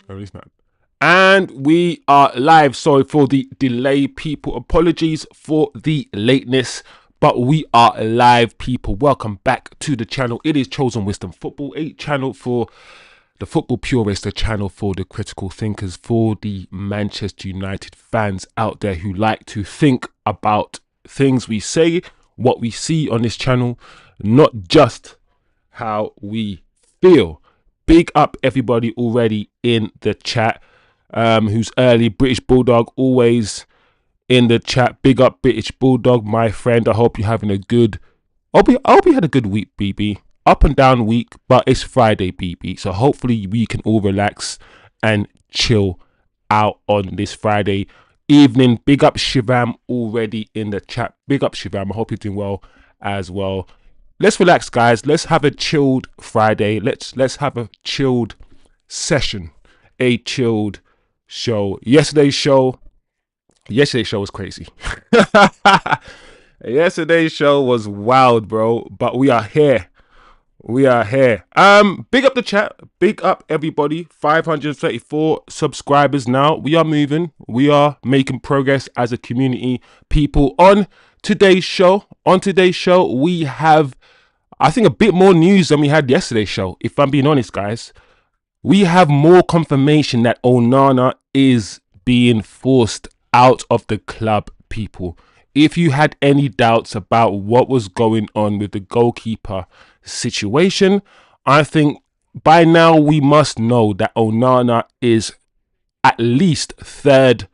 Release man. And we are live. Sorry for the delay, people. Apologies for the lateness, but we are live, people. Welcome back to the channel. It is Chosen Wisdom Football, a channel for the football purists, a channel for the critical thinkers, for the Manchester United fans out there who like to think about things we say, what we see on this channel, not just how we feel. Big up everybody already in the chat, who's early. British Bulldog always in the chat. Big up British Bulldog, my friend. I hope you're having a good, I hope you had a good week, BB. Up and down week, but it's Friday, BB. So hopefully we can all relax and chill out on this Friday evening. Big up Shivam already in the chat. Big up Shivam. I hope you're doing well as well. Let's relax, guys. Let's have a chilled Friday. Let's have a chilled session, a chilled show. Yesterday's show was crazy. Yesterday's show was wild, bro. But we are here. We are here. Big up the chat. Big up everybody. 534 subscribers now. We are moving. We are making progress as a community, people. On today's show, we have, I think, a bit more news than we had yesterday's show. If I'm being honest, guys, we have more confirmation that ONANA is being forced out of the club, people. If you had any doubts about what was going on with the goalkeeper situation, I think by now we must know that ONANA is at least third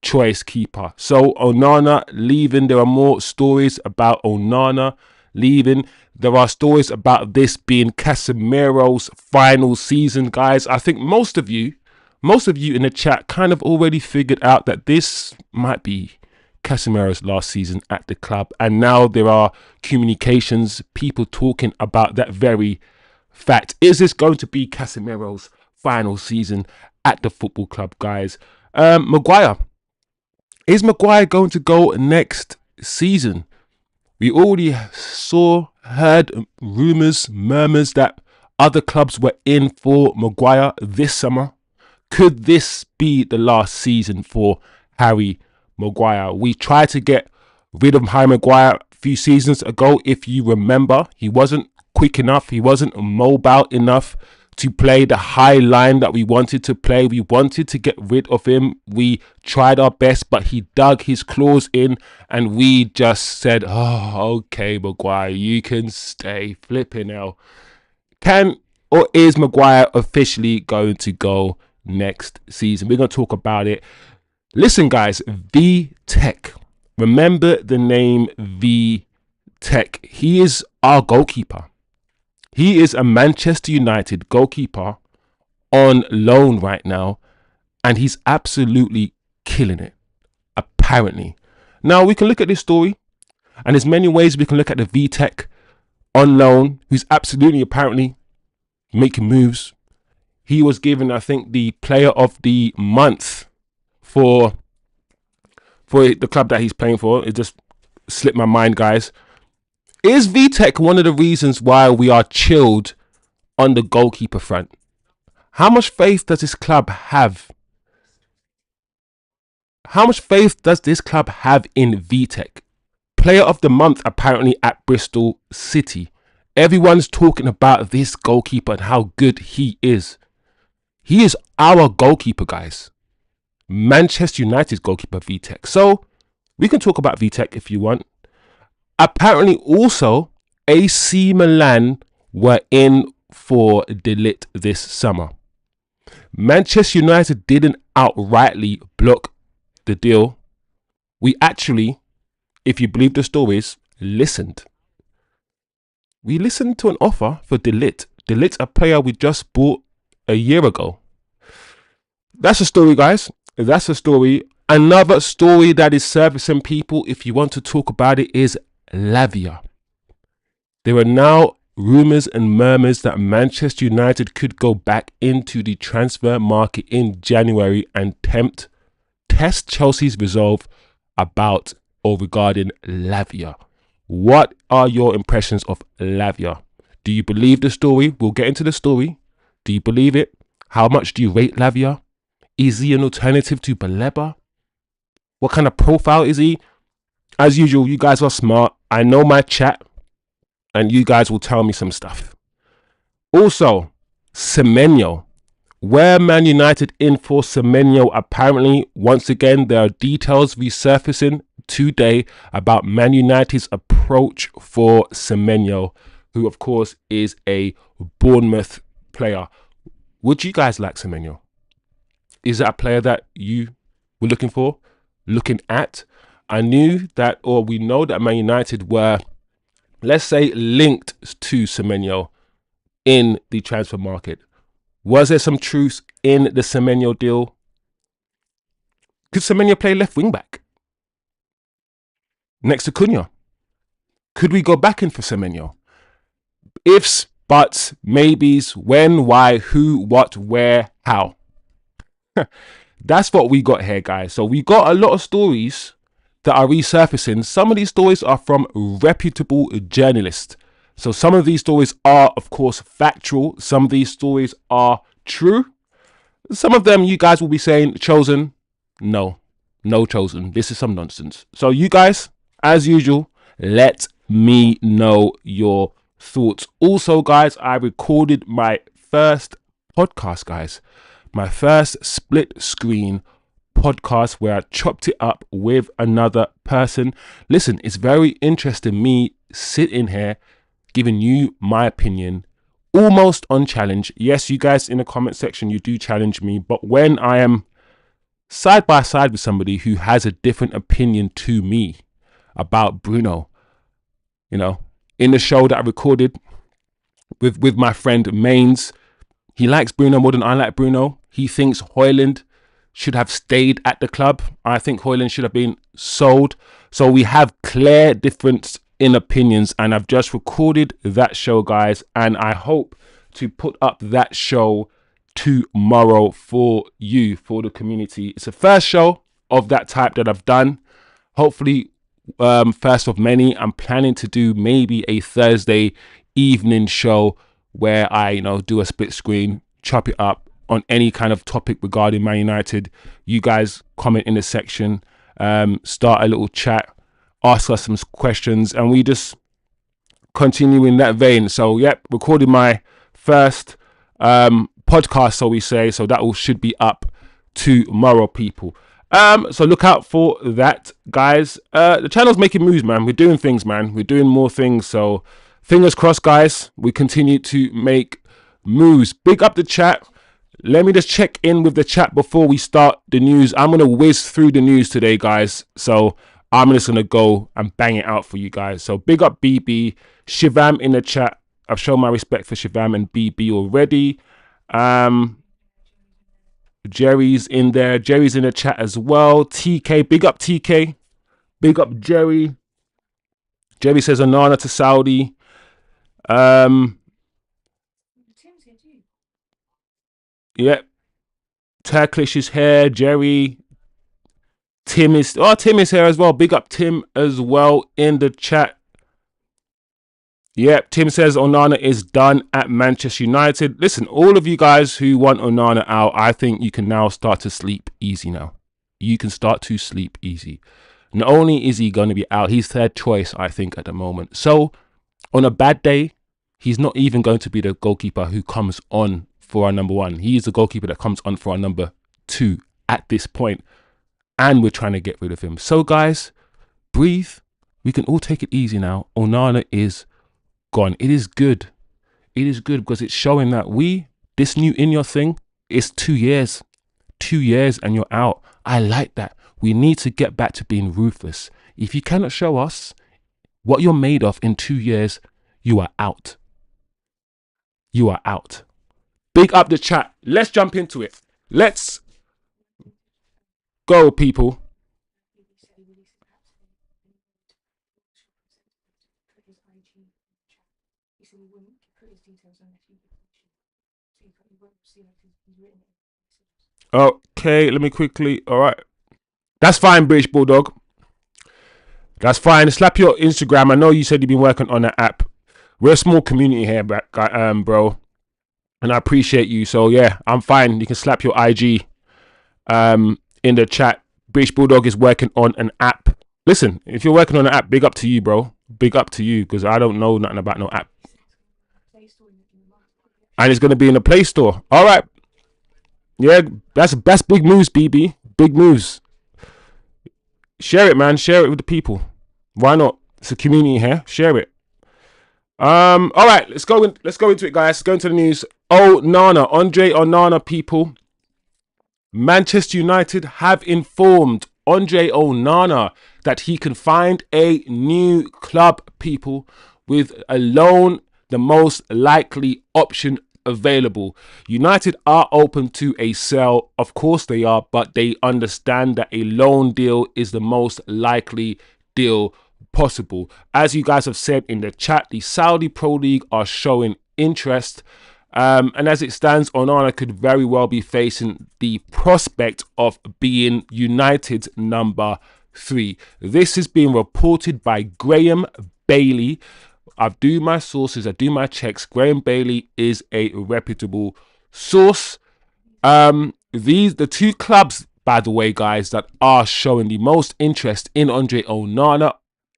choice keeper. So ONANA leaving. There are more stories about ONANA leaving. There are stories about this being Casemiro's final season, guys. I think most of you in the chat kind of already figured out that this might be Casemiro's last season at the club, and now there are communications, people talking about that very fact. Is this going to be Casemiro's final season at the football club, guys? Maguire. Is Maguire going to go next season? We already heard rumours, murmurs that other clubs were in for Maguire this summer. Could this be the last season for Harry Maguire? We tried to get rid of Harry Maguire a few seasons ago. If you remember, he wasn't quick enough. He wasn't mobile enough to play the high line that we wanted to play. We wanted to get rid of him. We tried our best, but he dug his claws in, and we just said, oh, okay, Maguire, you can stay. Flipping hell. Can or is Maguire officially going to go next season? We're going to talk about it. Listen, guys, Vitek. Remember the name Vitek. He is our goalkeeper. He is a Manchester United goalkeeper on loan right now, and he's absolutely killing it, apparently. Now, we can look at this story, and there's many ways we can look at the Vitek on loan, who's absolutely, apparently, making moves. He was given, I think, the player of the month for the club that he's playing for. It just slipped my mind, guys. Is Vitek one of the reasons why we are chilled on the goalkeeper front? How much faith does this club have? How much faith does this club have in Vitek? Player of the month, apparently, at Bristol City. Everyone's talking about this goalkeeper and how good he is. He is our goalkeeper, guys. Manchester United's goalkeeper, Vitek. So we can talk about Vitek if you want. Apparently, also, AC Milan were in for De Ligt this summer. Manchester United didn't outrightly block the deal. We actually, if you believe the stories, listened. We listened to an offer for De Ligt. De Ligt, a player we just bought a year ago. That's a story, guys. That's a story. Another story that is surfacing, people, if you want to talk about it, is Lavia. There are now rumours and murmurs that Manchester United could go back into the transfer market in January and test Chelsea's resolve about or regarding Lavia. What are your impressions of Lavia? Do you believe the story? We'll get into the story. Do you believe it? How much do you rate Lavia? Is he an alternative to Baleba? What kind of profile is he? As usual, you guys are smart. I know my chat, and you guys will tell me some stuff. Also, Semenyo. Where Man United in for Semenyo? Apparently, once again, there are details resurfacing today about Man United's approach for Semenyo, who of course is a Bournemouth player. Would you guys like Semenyo? Is that a player that you were looking at? I knew that, or we know that Man United were, let's say, linked to Semenyo in the transfer market. Was there some truth in the Semenyo deal? Could Semenyo play left wing back next to Cunha? Could we go back in for Semenyo? Ifs, buts, maybes, when, why, who, what, where, how. That's what we got here, guys. So we got a lot of stories that are resurfacing. Some of these stories are from reputable journalists. So some of these stories are, of course, factual. Some of these stories are true. Some of them you guys will be saying, Chosen, no Chosen. This is some nonsense. So you guys, as usual, let me know your thoughts. Also, guys, I recorded my first podcast, guys. My first split screen podcast where I chopped it up with another person. Listen, it's very interesting me sitting here giving you my opinion almost unchallenged. Yes, you guys in the comment section, you do challenge me, but when I am side by side with somebody who has a different opinion to me about Bruno, you know, in the show that I recorded with my friend Maines, he likes Bruno more than I like Bruno. He thinks Højlund should have stayed at the club. I think Højlund should have been sold. So we have clear difference in opinions, and I've just recorded that show, guys, and I hope to put up that show tomorrow for you, for the community. It's the first show of that type that I've done. Hopefully, first of many. I'm planning to do maybe a Thursday evening show where I, do a split screen, chop it up on any kind of topic regarding Man United. You guys comment in the section, start a little chat, ask us some questions, and we just continue in that vein. So, yep, recorded my first podcast, so we say. So that all should be up tomorrow, people. So look out for that, guys. The channel's making moves, man. We're doing things, man. We're doing more things. So fingers crossed, guys. We continue to make moves. Big up the chat. Let me just check in with the chat before we start the news. I'm going to whiz through the news today, guys. So I'm just going to go and bang it out for you guys. So big up BB. Shivam in the chat. I've shown my respect for Shivam and BB already. Jerry's in there. Jerry's in the chat as well. TK. Big up TK. Big up Jerry. Jerry says ONANA to Saudi. Yep. Turkish is here. Jerry. Tim is here as well. Big up Tim as well in the chat. Yep, Tim says ONANA is done at Manchester United. Listen, all of you guys who want ONANA out, I think you can now start to sleep easy now. You can start to sleep easy. Not only is he going to be out, he's third choice, I think, at the moment. So, on a bad day, he's not even going to be the goalkeeper who comes on for our number one. He is the goalkeeper that comes on for our number two at this point. And we're trying to get rid of him. So, guys, breathe. We can all take it easy now. ONANA is gone. It is good. It is good because it's showing that this new in your thing is 2 years. 2 years and you're out. I like that. We need to get back to being ruthless. If you cannot show us what you're made of in 2 years, you are out. You are out. Big up the chat. Let's jump into it. Let's go, people. Okay, let me quickly. All right. That's fine, British Bulldog. That's fine. Slap your Instagram. I know you said you've been working on that app. We're a small community here, bro. and I appreciate you. So yeah, I'm fine. You can slap your IG in the chat. British Bulldog is working on an app. Listen, if you're working on an app, big up to you, bro. Big up to you, because I don't know nothing about no app. And it's gonna be in the Play Store. All right. Yeah, that's big moves, BB. Big moves. Share it, man. Share it with the people. Why not? It's a community here. Share it. All right, let's go into it, guys. Let's go into the news. ONANA, Andre Onana, people. Manchester United have informed Andre Onana that he can find a new club, people, with a loan, the most likely option available. United are open to a sell, of course they are, but they understand that a loan deal is the most likely deal possible. As you guys have said in the chat, the Saudi Pro League are showing interest. And as it stands, Onana could very well be facing the prospect of being United's number 3. This is being reported by Graham Bailey. I do my sources, I do my checks. Graham Bailey is a reputable source. The two clubs, by the way, guys, that are showing the most interest in Andre Onana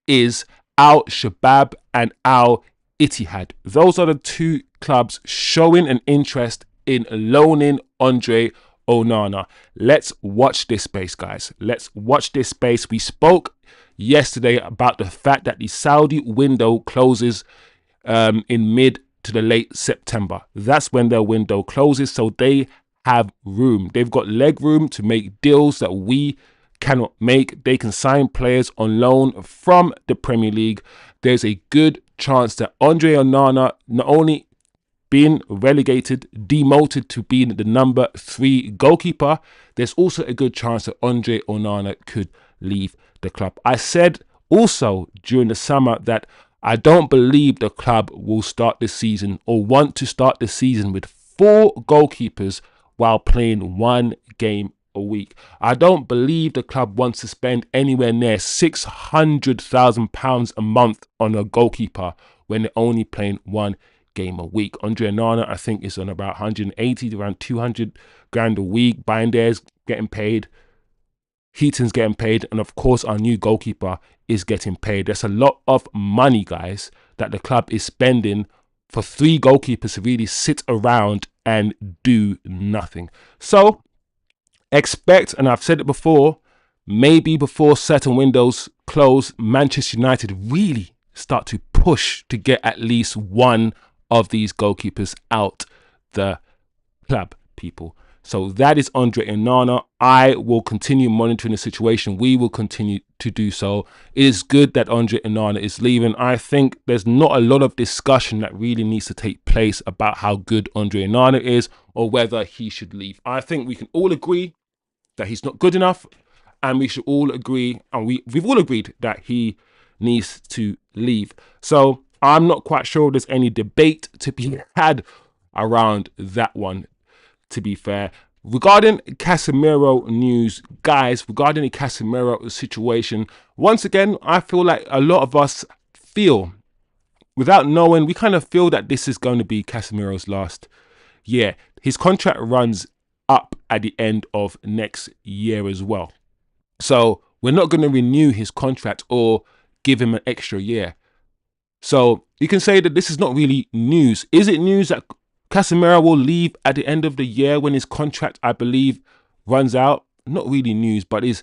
is Al Shabab and Al Ittihad. Those are the two clubs showing an interest in loaning Andre Onana. Let's watch this space, guys. Let's watch this space. We spoke yesterday about the fact that the Saudi window closes in mid to the late September. That's when their window closes, so they have room. They've got leg room to make deals that we cannot make. They can sign players on loan from the Premier League. There's a good chance that Andre Onana, not only being relegated, demoted to being the number 3 goalkeeper, there's also a good chance that Andre Onana could leave the club. I said also during the summer that I don't believe the club will start this season or want to start the season with 4 goalkeepers while playing 1 game a week. I don't believe the club wants to spend anywhere near £600,000 a month on a goalkeeper when they're only playing 1 game a week. Andre Onana, I think, is on about 180 to around 200 grand a week. Binder's getting paid. Heaton's getting paid. And of course, our new goalkeeper is getting paid. There's a lot of money, guys, that the club is spending for 3 goalkeepers to really sit around and do nothing. So expect, and I've said it before, maybe before certain windows close, Manchester United really start to push to get at least one of these goalkeepers out the club, people. So that is Andre Onana. I will continue monitoring the situation. We will continue to do so. It is good that Andre Onana is leaving. I think there's not a lot of discussion that really needs to take place about how good Andre Onana is or whether he should leave. I think we can all agree that he's not good enough, and we should all agree, and we've all agreed that he needs to leave. So I'm not quite sure there's any debate to be had around that one, to be fair. Regarding Casemiro news, guys, regarding the Casemiro situation, once again, I feel like a lot of us feel, without knowing, we kind of feel that this is going to be Casemiro's last year. His contract runs up at the end of next year as well. So we're not going to renew his contract or give him an extra year. So you can say that this is not really news. Is it news that Casemiro will leave at the end of the year when his contract, I believe, runs out? Not really news, but it's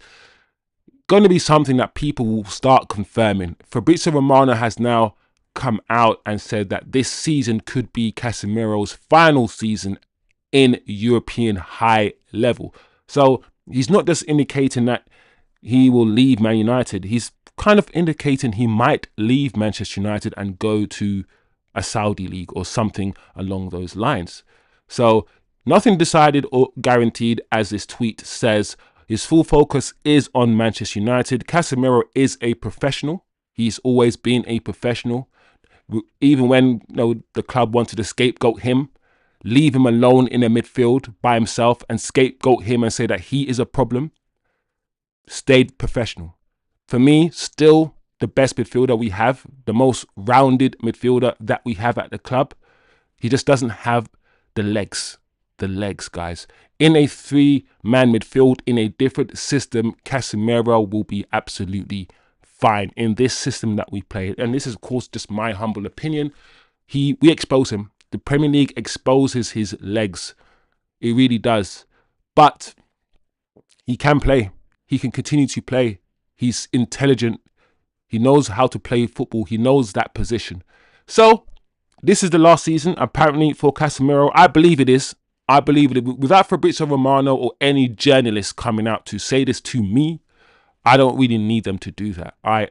going to be something that people will start confirming. Fabrizio Romano has now come out and said that this season could be Casemiro's final season in European high level. So he's not just indicating that he will leave Man United. He's kind of indicating he might leave Manchester United and go to a Saudi league or something along those lines. So nothing decided or guaranteed, as this tweet says. His full focus is on Manchester United. Casemiro is a professional. He's always been a professional. Even when the club wanted to scapegoat him, leave him alone in the midfield by himself and scapegoat him and say that he is a problem, stayed professional. For me, still the best midfielder we have, the most rounded midfielder that we have at the club. He just doesn't have the legs. The legs, guys. In a three-man midfield, in a different system, Casemiro will be absolutely fine in this system that we play. And this is, of course, just my humble opinion. We expose him. The Premier League exposes his legs. It really does. But he can play. He can continue to play. He's intelligent. He knows how to play football. He knows that position. So, this is the last season, apparently, for Casemiro. I believe it is. I believe it. Without Fabrizio Romano or any journalist coming out to say this to me, I don't really need them to do that. I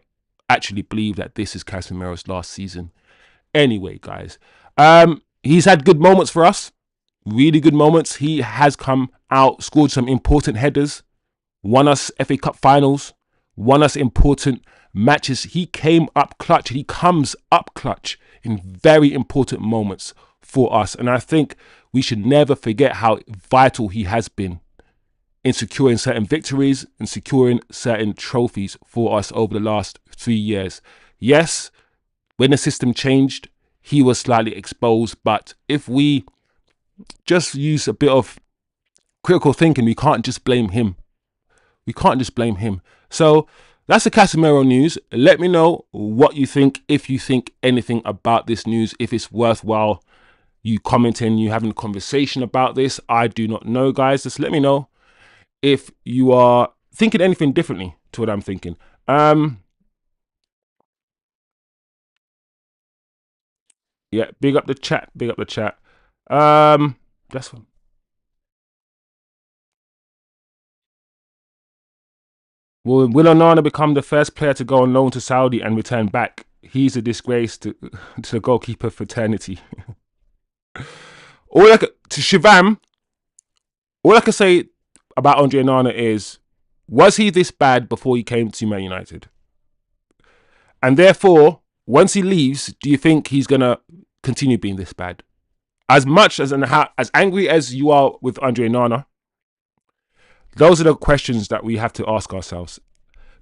actually believe that this is Casemiro's last season. Anyway, guys, he's had good moments for us. Really good moments. He has come out, scored some important headers, won us FA Cup finals, won us important matches. He came up clutch. He comes up clutch in very important moments for us. And I think we should never forget how vital he has been in securing certain victories and securing certain trophies for us over the last 3 years. Yes, when the system changed, he was slightly exposed. But if we just use a bit of critical thinking, we can't just blame him. We can't just blame him. So that's the Casemiro news. Let me know what you think, if you think anything about this news, if it's worthwhile you commenting, you having a conversation about this. I do not know, guys. Just let me know if you are thinking anything differently to what I'm thinking. Yeah, big up the chat. Big up the chat. That's one. Will ONANA become the first player to go on loan to Saudi and return back? He's a disgrace to the goalkeeper fraternity. To Shivam, all I can say about Andre Onana is, was he this bad before he came to Man United? And therefore, once he leaves, do you think he's going to continue being this bad? As much as angry as you are with Andre Onana, those are the questions that we have to ask ourselves.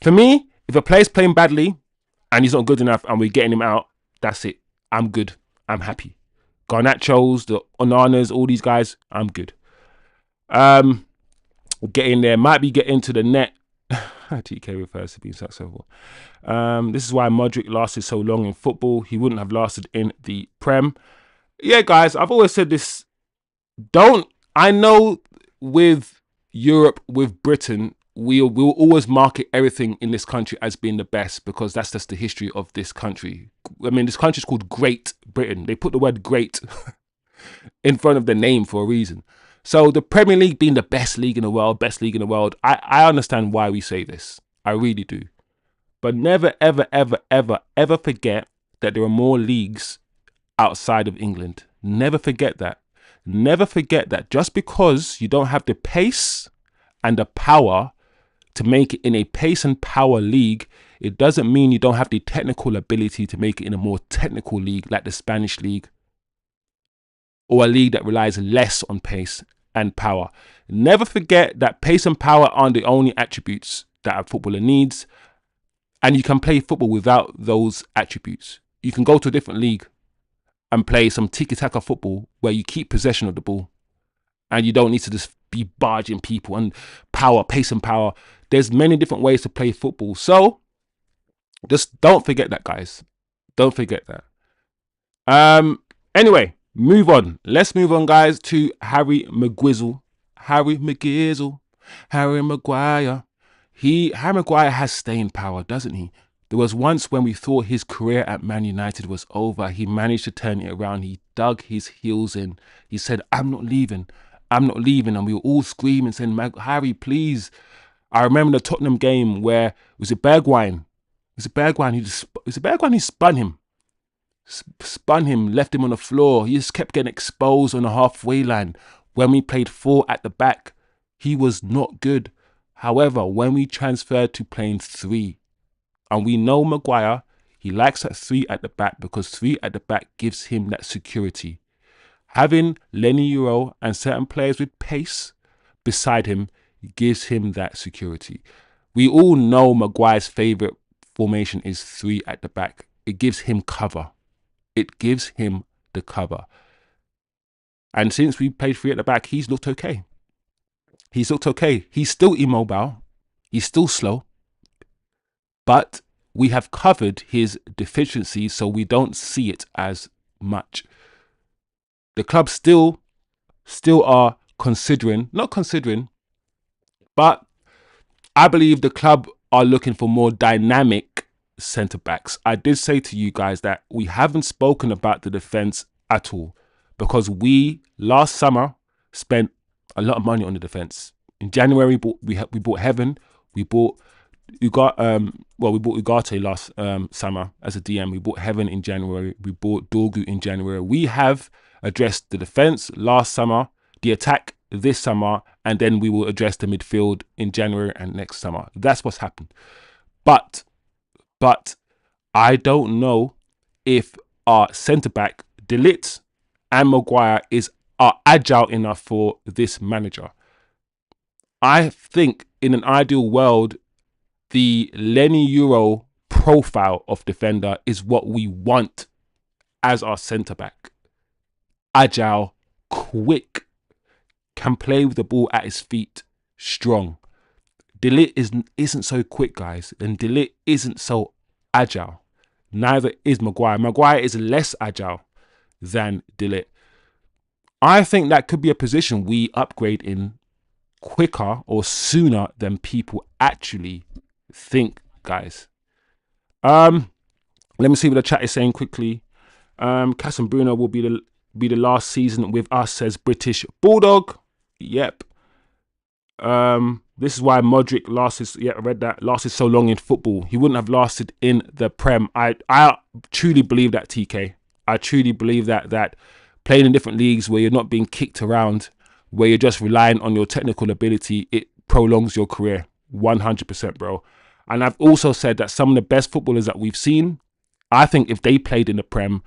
For me, if a player's playing badly and he's not good enough and we're getting him out, that's it. I'm good. I'm happy. Garnachos, the Onanas, all these guys, I'm good. Get in there. Might be getting to the net. TK refers to being successful. This is why Modric lasted so long in football. He wouldn't have lasted in the Prem. Yeah, guys, I've always said this. I know with Europe, with Britain, we'll always market everything in this country as being the best because that's just the history of this country. I mean, this country is called Great Britain. They put the word great in front of the name for a reason. So the Premier League being the best league in the world, I understand why we say this. I really do. But never, ever, ever, ever, ever forget that there are more leagues outside of England. Never forget that. Never forget that just because you don't have the pace and the power to make it in a pace and power league, it doesn't mean you don't have the technical ability to make it in a more technical league like the Spanish league or a league that relies less on pace and power. Never forget that pace and power aren't the only attributes that a footballer needs, and you can play football without those attributes. You can go to a different league and play some tiki-taka football where you keep possession of the ball and you don't need to just be barging people and power, pace and power. There's many different ways to play football. So just don't forget that, guys. Don't forget that. Anyway, move on. Let's move on, guys, to Harry Maguire. Harry Maguire. Harry Maguire has staying power, doesn't he? There was once when we thought his career at Man United was over. He managed to turn it around. He dug his heels in. He said, I'm not leaving. I'm not leaving. And we were all screaming, saying, Harry, please. I remember the Tottenham game where, was it Bergwijn? Bergwijn who spun him. Spun him, left him on the floor. He just kept getting exposed on the halfway line. When we played 4 at the back, he was not good. However, when we transferred to playing 3, and we know Maguire, he likes that 3 at the back because 3 at the back gives him that security. Having Lenny Euro and certain players with pace beside him gives him that security. We all know Maguire's favourite formation is 3 at the back. It gives him cover. It gives him the cover. And since we played three at the back, he's looked okay. He's looked okay. He's still immobile. He's still slow. But we have covered his deficiencies, so we don't see it as much. The club still are considering, not considering, but I believe the club are looking for more dynamic centre backs. I did say to you guys that we haven't spoken about the defence at all because we last summer spent a lot of money on the defence. In January, we bought Heaven, we bought we bought Ugarte last summer as a DM. We bought Heaven in January. We bought Dorgu in January. We have addressed the defence last summer, the attack this summer, and then we will address the midfield in January and next summer. That's what's happened. But I don't know if our centre-back, De Ligt and Maguire, are agile enough for this manager. I think in an ideal world, the Lenny Euro profile of defender is what we want as our centre-back. Agile, quick, can play with the ball at his feet, strong. De Ligt isn't so quick, guys, and De Ligt isn't so agile. Neither is Maguire. Maguire is less agile than De Ligt. I think that could be a position we upgrade in quicker or sooner than people actually think, guys. Let me see what the chat is saying quickly. CAS and Bruno will be the last season with us, says British Bulldog. Yep. This is why Modric lasted. Yeah, I read that. Lasted so long in football. He wouldn't have lasted in the Prem. I truly believe that, TK. I truly believe that playing in different leagues where you're not being kicked around, where you're just relying on your technical ability, it prolongs your career. 100%, bro. And I've also said that some of the best footballers that we've seen, I think if they played in the Prem,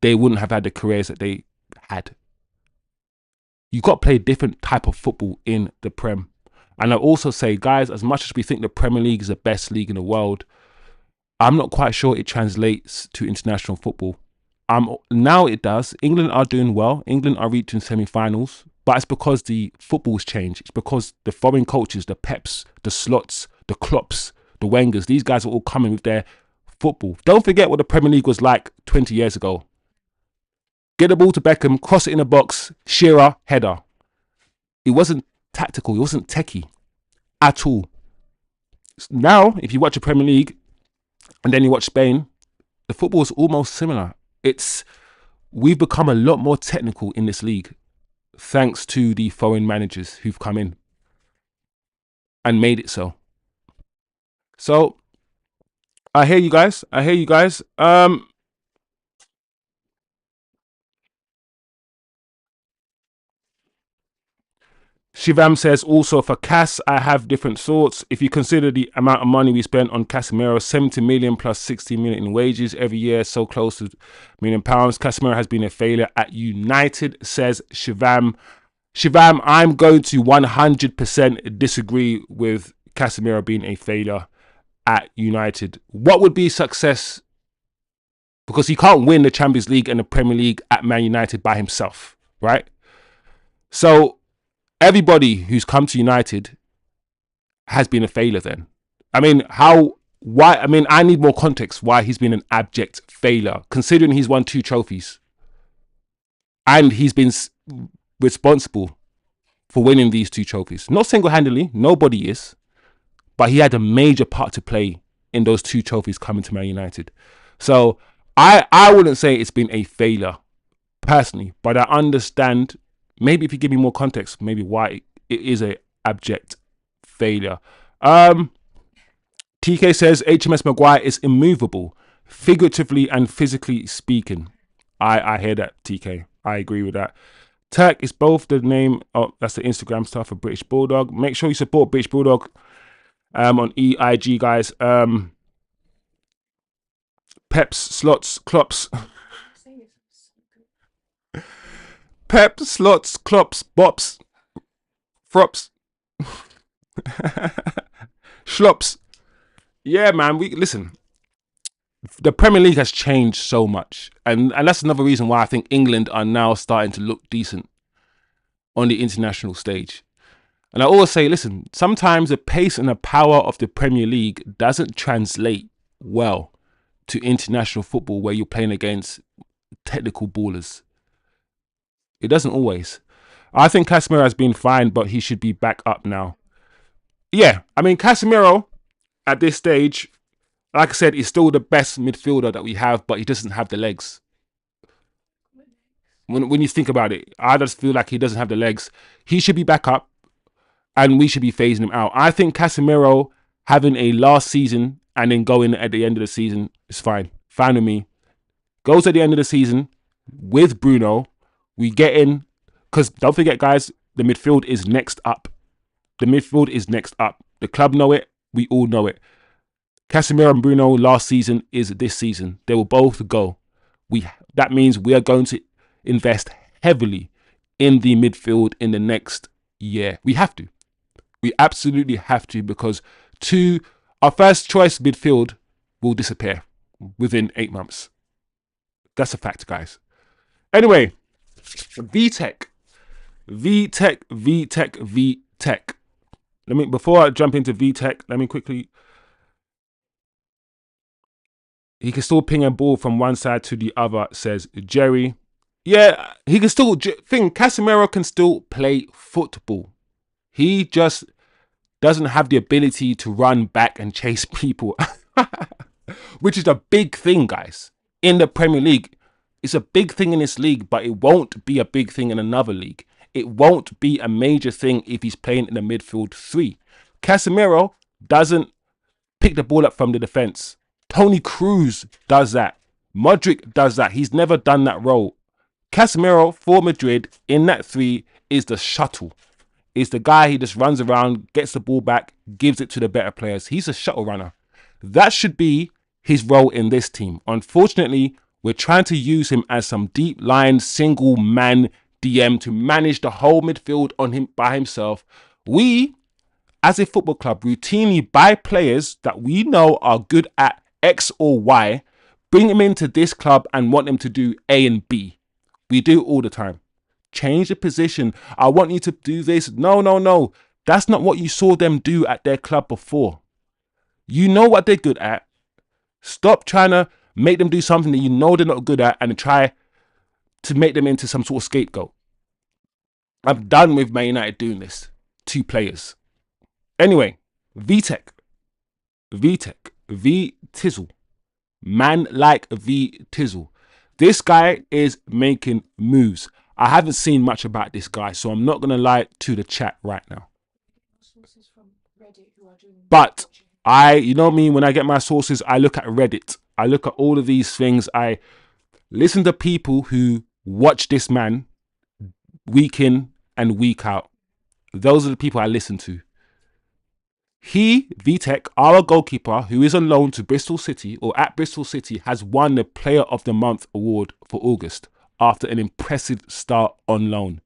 they wouldn't have had the careers that they had. You got to play a different type of football in the Prem. And I also say, guys, as much as we think the Premier League is the best league in the world, I'm not quite sure it translates to international football. Now it does. England are doing well. England are reaching semi-finals. But it's because the football's changed. It's because the foreign coaches, the Peps, the Slots, the Klopps, the Wengers, these guys are all coming with their football. Don't forget what the Premier League was like 20 years ago. Get the ball to Beckham, cross it in a box, Shearer, header. It wasn't tactical. It wasn't techie at all. Now, if you watch the Premier League and then you watch Spain, the football is almost similar. We've become a lot more technical in this league thanks to the foreign managers who've come in and made it so. So, I hear you guys. Shivam says, also for CAS, I have different thoughts. If you consider the amount of money we spent on Casemiro, 70 million plus 60 million in wages every year, so close to £1 million. Casemiro has been a failure at United, says Shivam. Shivam, I'm going to 100% disagree with Casemiro being a failure at United. What would be success? Because he can't win the Champions League and the Premier League at Man United by himself, right? So everybody who's come to United has been a failure then. I mean, I need more context why he's been an abject failure, considering he's won 2 trophies. And he's been responsible for winning these 2 trophies. Not single-handedly, nobody is. But he had a major part to play in those 2 trophies coming to Man United. So I wouldn't say it's been a failure, personally. But I understand, maybe if you give me more context, maybe why it is an abject failure. TK says, HMS Maguire is immovable, figuratively and physically speaking. I hear that, TK. I agree with that. Turk is both the name. Oh, that's the Instagram stuff for British Bulldog. Make sure you support British Bulldog on EIG, guys. Peps, Slots, Klops. Pep, Slots, Klops, Bops, Frops, Schlops. Yeah, man. Listen. the Premier League has changed so much, and that's another reason why I think England are now starting to look decent on the international stage. And I always say, listen, sometimes the pace and the power of the Premier League doesn't translate well to international football where you're playing against technical ballers. It doesn't always. I think Casemiro has been fine, but he should be back up now. Yeah, I mean, Casemiro at this stage, like I said, is still the best midfielder that we have, but he doesn't have the legs. When you think about it, I just feel like he doesn't have the legs. He should be back up, and we should be phasing him out. I think Casemiro having a last season and then going at the end of the season is fine. Fine with me. Goes at the end of the season with Bruno. We get in, because don't forget, guys, the midfield is next up. The midfield is next up. The club know it. We all know it. Casemiro and Bruno last season is this season. They will both go. That means we are going to invest heavily in the midfield in the next year. We have to. We absolutely have to, because our first choice midfield will disappear within 8 months. That's a fact, guys. Anyway, Vitek. Before I jump into Vitek, let me quickly. He can still ping a ball from one side to the other, says Jerry. Yeah, he can still. Casemiro can still play football. He just doesn't have the ability to run back and chase people, which is a big thing, guys. In the Premier League, it's a big thing in this league, but it won't be a big thing in another league. It won't be a major thing if he's playing in the midfield three. Casemiro doesn't pick the ball up from the defense. Toni Kroos does that. Modric does that. He's never done that role. Casemiro for Madrid in that three is the shuttle. Is the guy, he just runs around, gets the ball back, gives it to the better players. He's a shuttle runner. That should be his role in this team. Unfortunately, we're trying to use him as some deep line single man DM to manage the whole midfield on him by himself. We, as a football club, routinely buy players that we know are good at X or Y, bring them into this club and want them to do A and B. We do it all the time. Change the position. I want you to do this. No. That's not what you saw them do at their club before. You know what they're good at. Stop trying to make them do something that you know they're not good at and try to make them into some sort of scapegoat. I'm done with Man United doing this. 2 players. Anyway, Vitek, V Tizzle. Man like V Tizzle. This guy is making moves. I haven't seen much about this guy, so I'm not going to lie to the chat right now. But you know me, when I get my sources, I look at Reddit. I look at all of these things. I listen to people who watch this man week in and week out. Those are the people I listen to. Vitek, our goalkeeper, who is on loan to Bristol City or at Bristol City, has won the Player of the Month award for August after an impressive start on loan.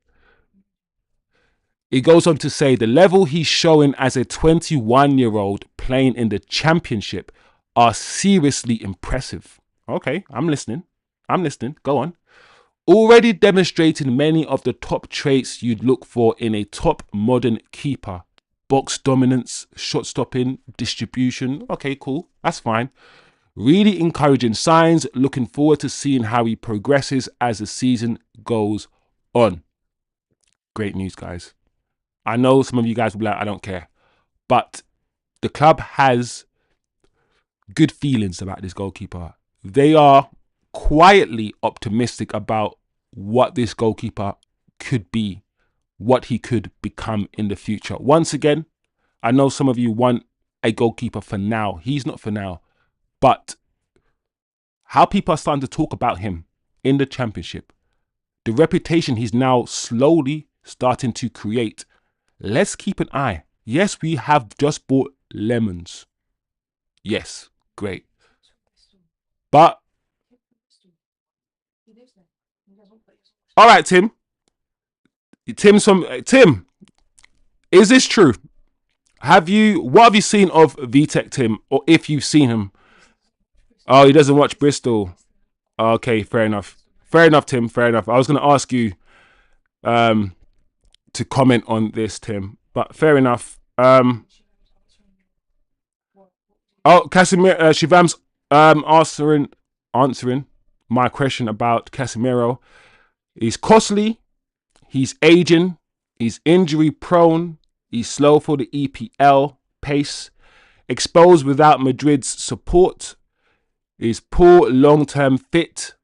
It goes on to say the level he's showing as a 21-year-old playing in the Championship are seriously impressive. Okay, I'm listening. Go on. Already demonstrating many of the top traits you'd look for in a top modern keeper. Box dominance, shot stopping, distribution. Okay, cool. That's fine. Really encouraging signs. Looking forward to seeing how he progresses as the season goes on. Great news, guys. I know some of you guys will be like, I don't care. But the club has good feelings about this goalkeeper. They are quietly optimistic about what this goalkeeper could be, what he could become in the future. Once again, I know some of you want a goalkeeper for now. He's not for now. But how people are starting to talk about him in the Championship, the reputation he's now slowly starting to create. Let's keep an eye. Yes, we have just bought Lemons. Yes, great. But, all right, Tim. Tim, is this true? What have you seen of Vitek, Tim, or if you've seen him? Oh, he doesn't watch Bristol. Okay, fair enough. Fair enough, Tim. Fair enough. I was going to ask you um, to comment on this, Tim, but fair enough. Oh, Casemiro, Shivam's answering my question about Casemiro. He's costly. He's aging. He's injury prone. He's slow for the EPL pace. Exposed without Madrid's support. He's poor long-term fit.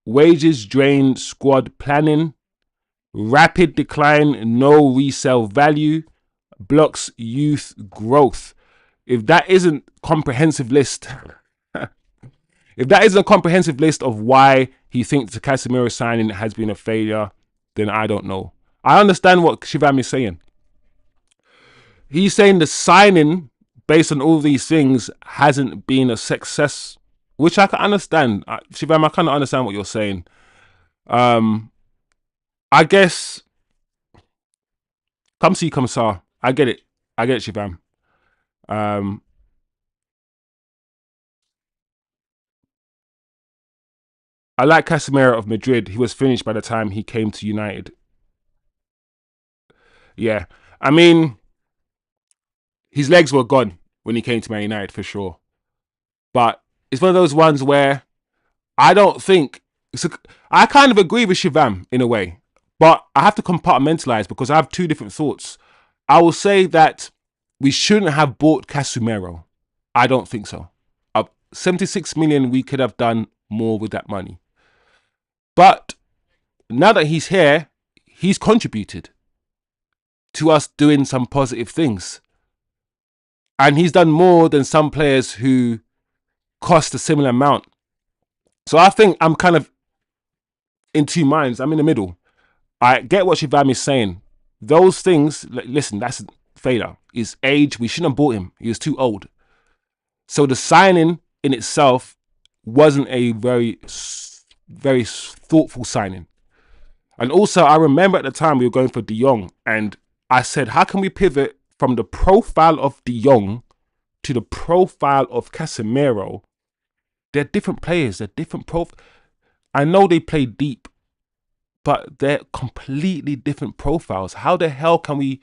Wages drained squad planning. Rapid decline, no resale value. Blocks youth growth. If that isn't comprehensive list, if that isn't a comprehensive list of why he thinks the Casemiro signing has been a failure, then I don't know. I understand what Shivam is saying. He's saying the signing, based on all these things, hasn't been a success, which I can understand. Shivam, I kind of understand what you're saying. I guess, come see, come saw. I get it. I get it, Shivam. Um, I like Casemiro of Madrid. He was finished by the time he came to United. Yeah. I mean, his legs were gone when he came to Man United for sure. But it's one of those ones where I don't think I kind of agree with Shivam in a way, but I have to compartmentalize because I have two different thoughts. I will say that we shouldn't have bought Casemiro. I don't think so. 76 million, we could have done more with that money. But now that he's here, he's contributed to us doing some positive things. And he's done more than some players who cost a similar amount. So I think I'm kind of in two minds. I'm in the middle. I get what Shivam is saying. Those things, listen, that's a failure. His age, we shouldn't have bought him. He was too old. So the signing in itself wasn't a very thoughtful signing. And also, I remember at the time we were going for De Jong, and I said, how can we pivot from the profile of De Jong to the profile of Casemiro? They're different players. They're different I know they play deep, but they're completely different profiles. How the hell can we...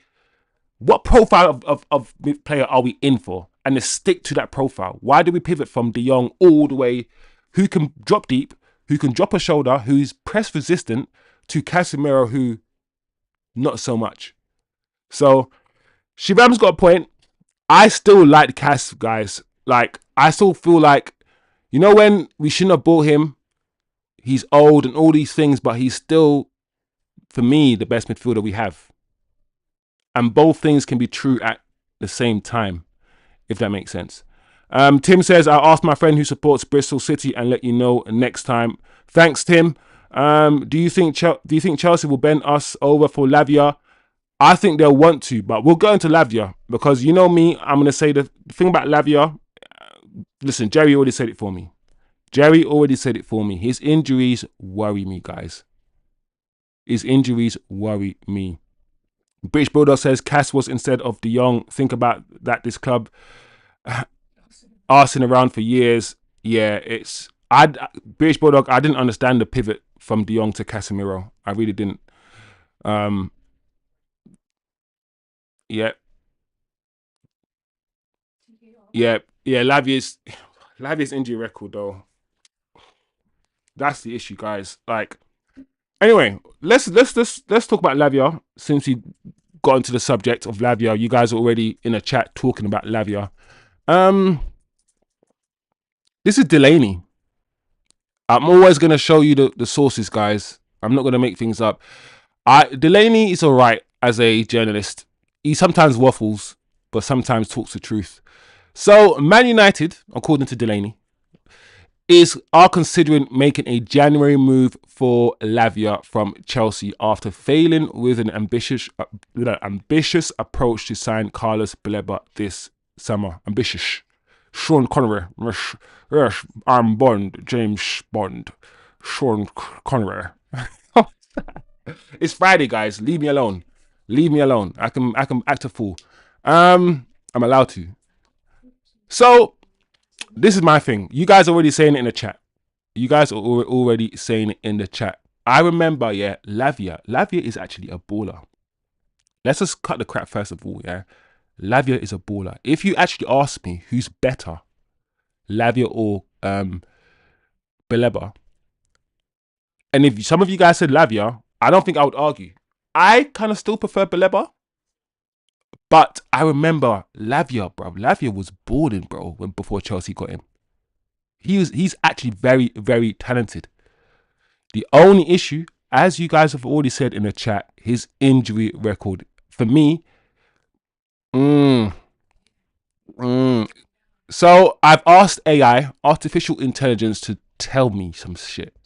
What profile of player are we in for? And let's stick to that profile. Why do we pivot from De Jong all the way, who can drop deep, who can drop a shoulder, who's press resistant, to Casemiro, who not so much? So Shivam's got a point. I still like Cas, guys. Like, I still feel like, you know, when we shouldn't have bought him, he's old and all these things, but he's still, for me, the best midfielder we have. And both things can be true at the same time, if that makes sense. Tim says, I'll ask my friend who supports Bristol City and let you know next time. Thanks, Tim. Do you think Chelsea will bend us over for Lavia? I think they'll want to, but we'll go into Lavia because, you know me, I'm going to say the thing about Lavia. Listen, Jerry already said it for me. His injuries worry me, guys. His injuries worry me. British Bulldog says Cass was instead of De Jong. Think about that. This club arsing around for years. Yeah, British Bulldog. I didn't understand the pivot from De Jong to Casemiro. I really didn't. Yeah. Lavia's injury record though. That's the issue, guys. Like, anyway, let's talk about Lavia since we got into the subject of Lavia. You guys are already in a chat talking about Lavia. This is Delaney. I'm always gonna show you the sources, guys. I'm not gonna make things up. Delaney is alright as a journalist. He sometimes waffles, but sometimes talks the truth. So Man United, according to Delaney, are considering making a January move for Lavia from Chelsea after failing with an ambitious approach to sign Carlos Baleba this summer. Ambitious. Sean Connery. Yes, I'm Bond. James Bond. Sean Connery. It's Friday, guys. Leave me alone. I can act a fool. I'm allowed to. So This is my thing. You guys are already saying it in the chat. You guys are already saying it in the chat. I remember, yeah, Lavia. Lavia is actually a baller. Let's just cut the crap first of all, yeah. Lavia is a baller. If you actually ask me who's better, Lavia or Beleba, and if some of you guys said Lavia, I don't think I would argue. I kind of still prefer Beleba, but I remember Lavia, bro. Lavia was balling, bro, before Chelsea got him. He's actually very, very talented. The only issue, as you guys have already said in the chat, his injury record. For me, so I've asked AI, artificial intelligence, to tell me some shit.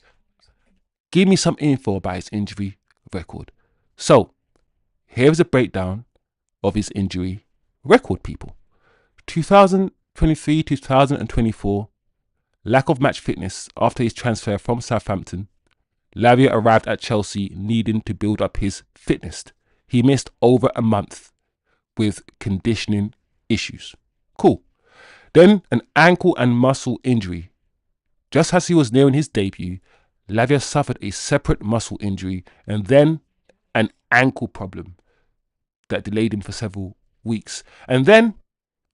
Give me some info about his injury record. So here's a breakdown of his injury record, people. 2023, 2024, lack of match fitness after his transfer from Southampton. Lavia arrived at Chelsea needing to build up his fitness. He missed over a month with conditioning issues. Cool. Then an ankle and muscle injury. Just as he was nearing his debut, Lavia suffered a separate muscle injury and then an ankle problem that delayed him for several weeks. And then,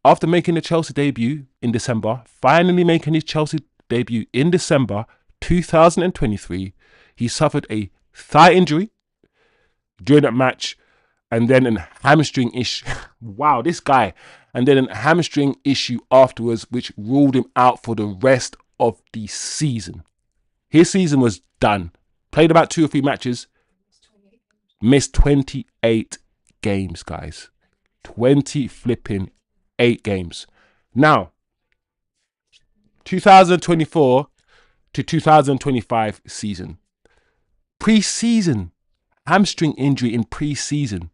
after making the Chelsea debut in December, finally making his Chelsea debut in December 2023, he suffered a thigh injury during that match, and then a hamstring issue. Wow, this guy. And then a hamstring issue afterwards, which ruled him out for the rest of the season. His season was done. Played about 2 or 3 matches. Missed 28 games, guys. 8 games. Now, 2024 to 2025 season. Pre-season. Hamstring injury in pre-season.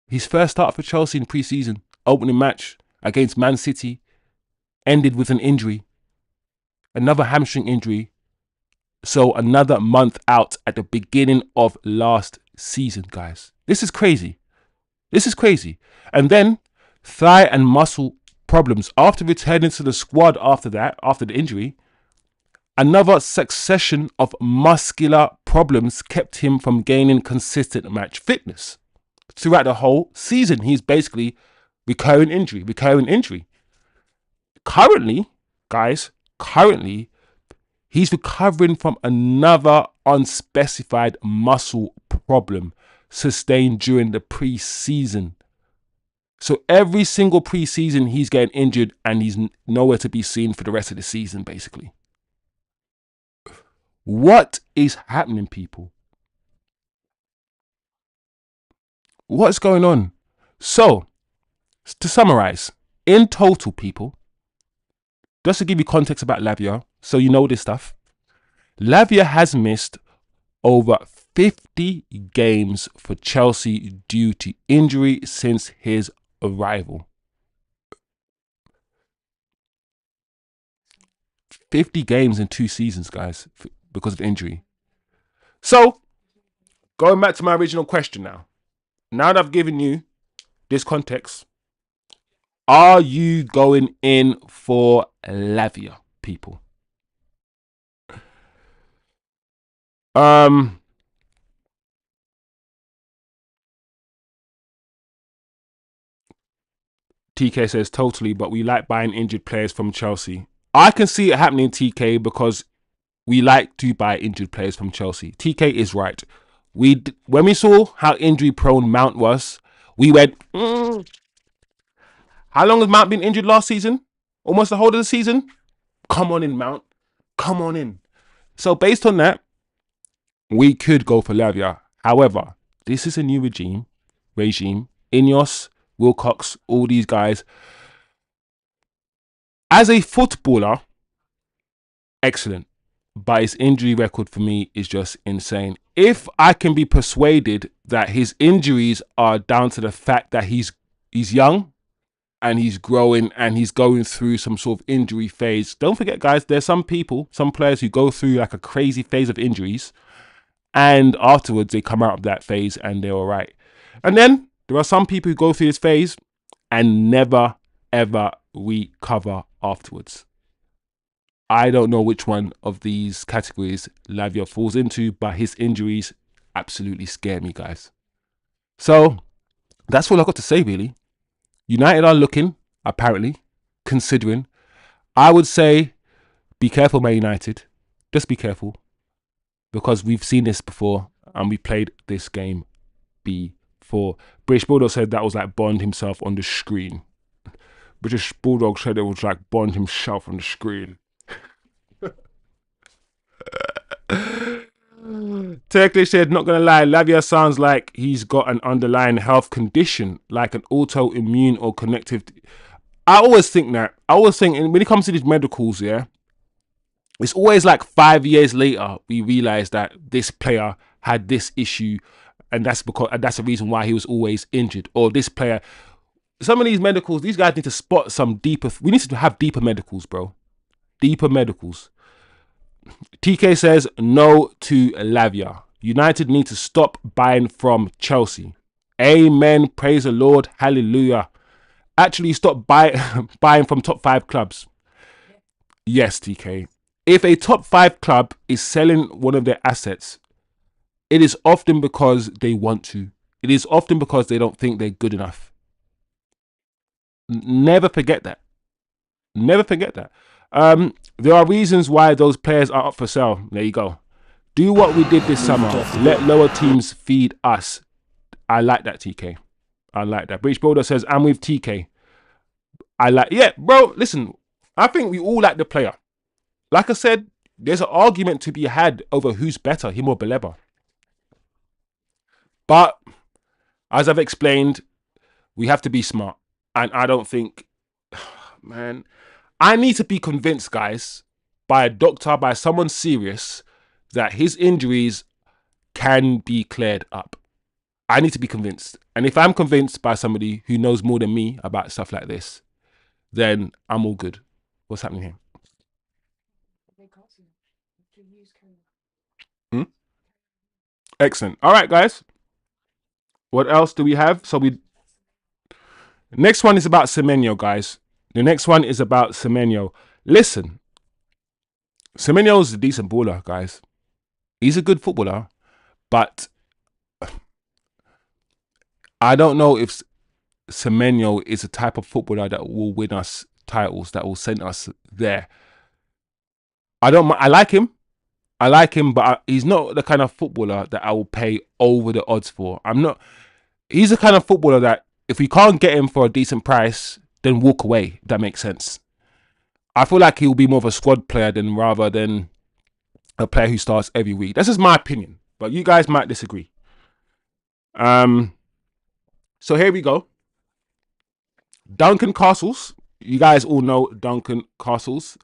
His first start for Chelsea in pre-season, opening match against Man City, ended with an injury. Another hamstring injury. So another month out at the beginning of last season, guys. This is crazy. This is crazy. And then thigh and muscle problems after returning to the squad after that, after the injury. Another succession of muscular problems kept him from gaining consistent match fitness. Throughout the whole season, he's basically recurring injury. Currently, guys, he's recovering from another unspecified muscle problem sustained during the pre-season. So every single pre-season, he's getting injured and he's nowhere to be seen for the rest of the season, basically. What is happening, people? What's going on? So, to summarize, in total, people, just to give you context about Lavia, so you know this stuff, Lavia has missed over 50 games for Chelsea due to injury since his arrival. 50 games in 2 seasons, guys, because of injury. So, going back to my original question now. Now that I've given you this context, are you going in for Lavia, people? TK says totally, but we like buying injured players from Chelsea. I can see it happening, TK, because we like to buy injured players from Chelsea. TK is right. When we saw how injury prone Mount was, we went, How long has Mount been injured last season? Almost the whole of the season? Come on in, Mount. Come on in. So based on that, we could go for Lavia. However, this is a new regime. Ineos, Wilcox, all these guys. As a footballer, excellent. But his injury record for me is just insane. If I can be persuaded that his injuries are down to the fact that he's young and he's growing and he's going through some sort of injury phase. Don't forget, guys, there's some players who go through like a crazy phase of injuries and afterwards they come out of that phase and they're all right. And then there are some people who go through this phase and never, ever recover afterwards. I don't know which one of these categories Lavia falls into, but his injuries absolutely scare me, guys. So that's all I've got to say, really. United are looking, apparently, considering. I would say be careful, Man United. Just be careful. Because we've seen this before and we played this game before. British Bulldog said that was like Bond himself on the screen. British Bulldog said it was like Bond himself on the screen. Turkish said, not gonna lie, Lavia sounds like he's got an underlying health condition, like an autoimmune or connective. I always think that. I always think, when it comes to these medicals, yeah, it's always like 5 years later we realize that this player had this issue, and that's the reason why he was always injured. Or this player, some of these medicals, these guys need to spot some deeper. We need to have deeper medicals, bro. Deeper medicals. TK says no to Lavia. United need to stop buying from Chelsea. Amen. Praise the Lord. Hallelujah. Actually, stop buying from top 5 clubs. Yes, TK. If a top 5 club is selling one of their assets, it is often because they want to. It is often because they don't think they're good enough. Never forget that. Never forget that. There are reasons why those players are up for sale. There you go. Do what we did this summer. Let lower teams feed us. I like that, TK. I like that. British Builder says, I'm with TK. Yeah, bro, listen. I think we all like the player. Like I said, there's an argument to be had over who's better, him or Baleba. But, as I've explained, we have to be smart. And I don't think, man, I need to be convinced, guys, by a doctor, by someone serious, that his injuries can be cleared up. I need to be convinced. And if I'm convinced by somebody who knows more than me about stuff like this, then I'm all good. What's happening here? Excellent. All right, guys. What else do we have? Next one is about Semenyo, guys. The next one is about Semenyo. Listen, Semenyo's a decent baller, guys. He's a good footballer, but I don't know if Semenyo is a type of footballer that will win us titles, that will send us there. I like him. I like him, but he's not the kind of footballer that I will pay over the odds for. He's the kind of footballer that if we can't get him for a decent price, then walk away, if that makes sense. I feel like he'll be more of a squad player rather than a player who starts every week. That's just my opinion, but you guys might disagree. So here we go. Duncan Castles. You guys all know Duncan Castles.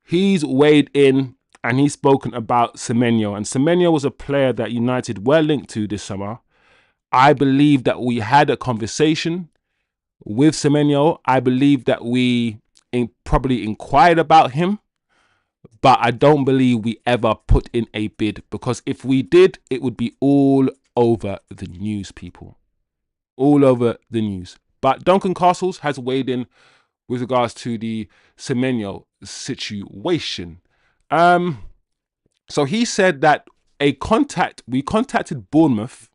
He's weighed in and he's spoken about Semenyo. And Semenyo was a player that United were linked to this summer. I believe that we had a conversation with Semenyo. I believe that we probably inquired about him, but I don't believe we ever put in a bid, because if we did, it would be all over the news, people. All over the news. But Duncan Castles has weighed in with regards to the Semenyo situation. So he said that we contacted Bournemouth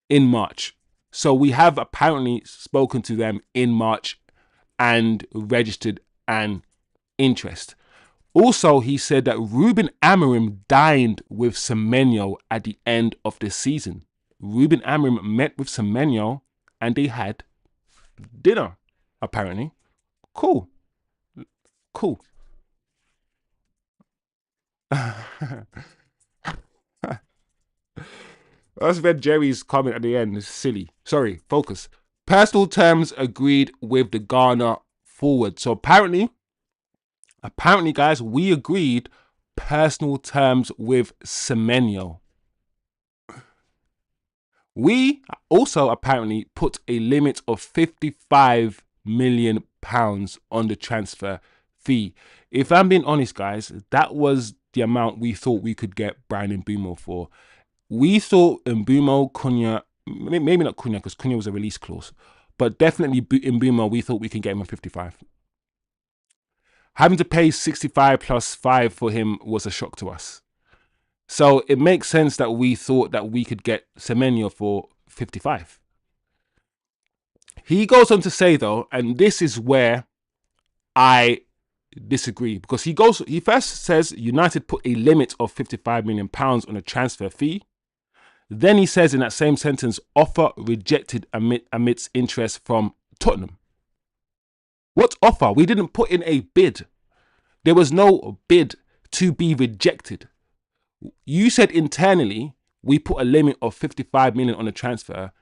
in March. So we have apparently spoken to them in March and registered an interest. Also, he said that Ruben Amorim dined with Semenyo at the end of the season. Ruben Amorim met with Semenyo and they had dinner, apparently. Cool. I just read Jerry's comment at the end. It's silly. Sorry, focus. Personal terms agreed with the Ghana forward. So apparently, guys, we agreed personal terms with Semenyo. We also apparently put a limit of £55 million on the transfer fee. If I'm being honest, guys, that was the amount we thought we could get Brian Mbeumo for. We thought Mbeumo, Cunha, maybe not Cunha because Cunha was a release clause, but definitely Mbeumo, we thought we could get him at 55. Having to pay 65 plus 5 for him was a shock to us. So it makes sense that we thought that we could get Semenyo for 55. He goes on to say, though, and this is where I disagree, because he first says United put a limit of £55 million on a transfer fee. Then he says in that same sentence, offer rejected amidst interest from Tottenham. What offer? We didn't put in a bid. There was no bid to be rejected. You said internally we put a limit of 55 million on the transfer,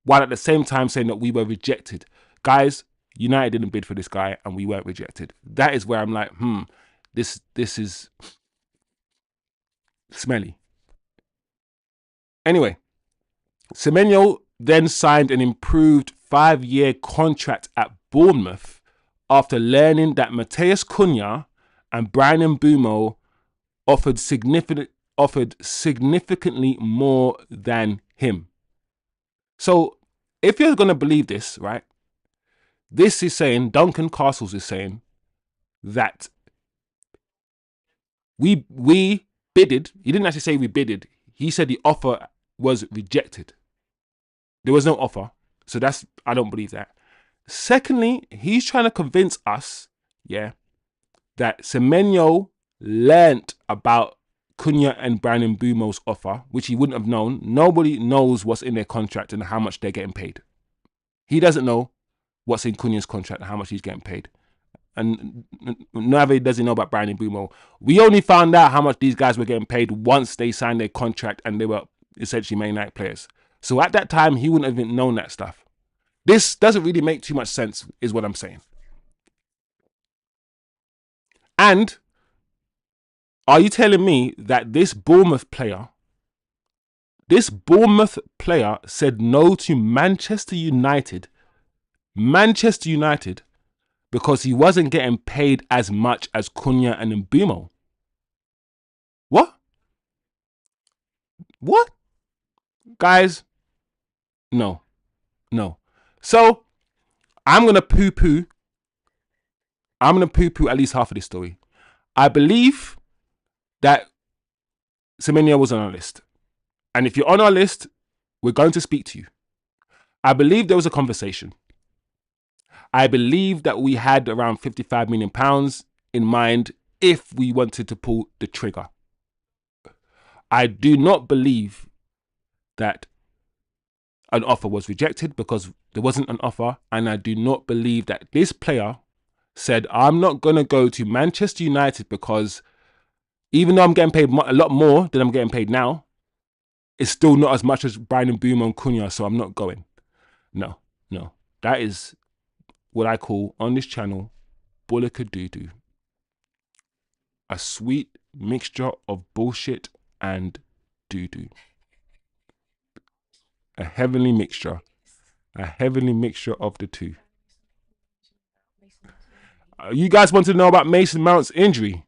while at the same time saying that we were rejected. Guys, United didn't bid for this guy and we weren't rejected. That is where I'm like, this is smelly. Anyway, Semenyo then signed an improved 5-year contract at Bournemouth after learning that Matheus Cunha and Bryan Mbeumo offered significantly more than him. So if you're going to believe this, right, this is saying, Duncan Castles is saying that we bidded. He didn't actually say we bidded. He said the offer was rejected. There was no offer. So I don't believe that. Secondly, he's trying to convince us, that Semenyo learnt about Cunha and Bryan Mbeumo's offer, which he wouldn't have known. Nobody knows what's in their contract and how much they're getting paid. He doesn't know what's in Cunha's contract and how much he's getting paid. And neither does he know about Bryan Mbeumo. We only found out how much these guys were getting paid once they signed their contract and they were essentially Man United players. So at that time, he wouldn't have even known that stuff. This doesn't really make too much sense, is what I'm saying. And are you telling me that this Bournemouth player said no to Manchester United because he wasn't getting paid as much as Cunha and Mbeumo? What? Guys, no. So I'm going to poo-poo at least half of this story. I believe that Semenyo was on our list. And if you're on our list, we're going to speak to you. I believe there was a conversation. I believe that we had around £55 million in mind if we wanted to pull the trigger. I do not believe that an offer was rejected because there wasn't an offer. And I do not believe that this player said, I'm not going to go to Manchester United because even though I'm getting paid a lot more than I'm getting paid now, it's still not as much as Bryan Mbeumo and Cunha, so I'm not going. No. That is what I call on this channel, bullock-a-doo-doo. A sweet mixture of bullshit and doo-doo. A heavenly mixture of the two. You guys want to know about Mason Mount's injury?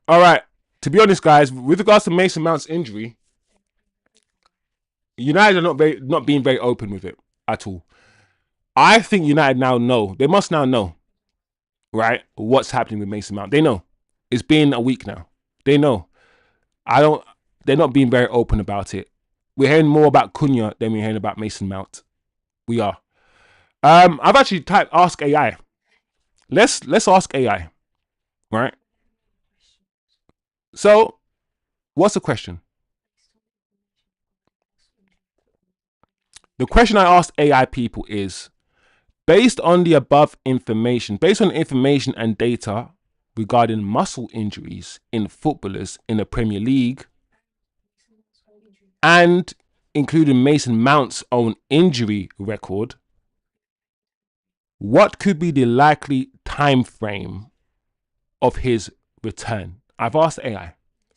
All right. To be honest, guys, with regards to Mason Mount's injury, United are not being very open with it at all. I think United now know. They must now know, right, what's happening with Mason Mount. They know. It's been a week now. They know. They're not being very open about it. We're hearing more about Cunha than we're hearing about Mason Mount. We are. I've actually typed ask AI. Let's ask AI, right? So, what's the question? The question I asked AI people is, based on the above information, based on information and data regarding muscle injuries in footballers in the Premier League, and including Mason Mount's own injury record, what could be the likely time frame of his return? I've asked AI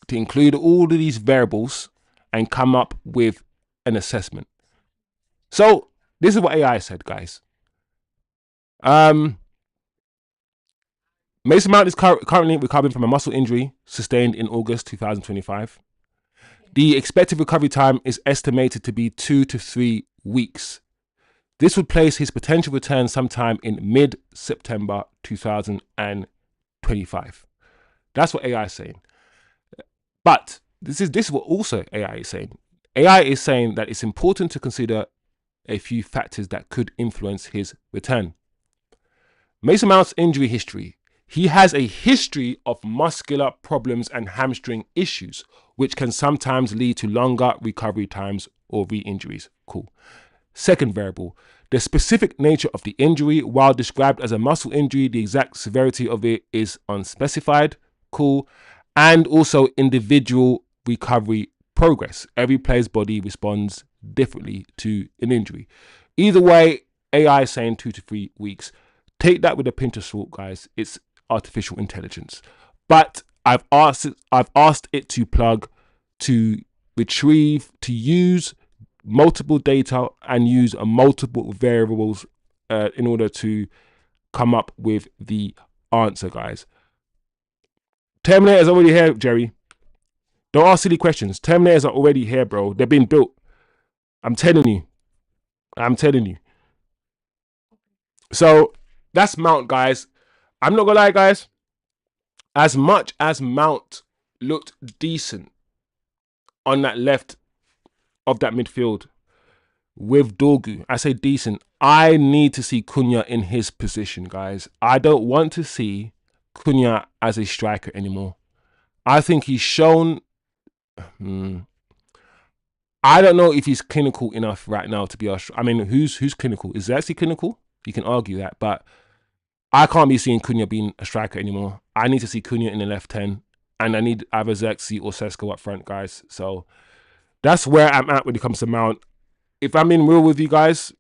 to include all of these variables and come up with an assessment. So this is what AI said, guys. Mason Mount is currently recovering from a muscle injury sustained in August 2025. The expected recovery time is estimated to be 2 to 3 weeks. This would place his potential return sometime in mid-September 2025. That's what AI is saying. But this is what also AI is saying. AI is saying that it's important to consider a few factors that could influence his return. Mason Mount's injury history. He has a history of muscular problems and hamstring issues, which can sometimes lead to longer recovery times or re-injuries. Cool. Second variable, the specific nature of the injury. While described as a muscle injury, the exact severity of it is unspecified. Cool. And also individual recovery progress. Every player's body responds differently to an injury. Either way, AI is saying 2 to 3 weeks. Take that with a pinch of salt, guys. It's artificial intelligence. But I've asked it to plug, to retrieve, to use multiple data and use multiple variables in order to come up with the answer, guys. Terminators are already here, Jerry. Don't ask silly questions. Terminators are already here, bro. They're being built. I'm telling you. So that's Mount, guys. I'm not gonna lie, guys. As much as Mount looked decent on that left of that midfield with Dorgu, I say decent. I need to see Cunha in his position, guys. I don't want to see Cunha as a striker anymore. I think he's shown. I don't know if he's clinical enough right now to be our. I mean, who's clinical? Is Xerxes clinical? You can argue that, but I can't be seeing Cunha being a striker anymore. I need to see Cunha in the left 10, and I need either Xerxes or Sesko up front, guys. So that's where I'm at when it comes to Mount. If I'm being real with you guys,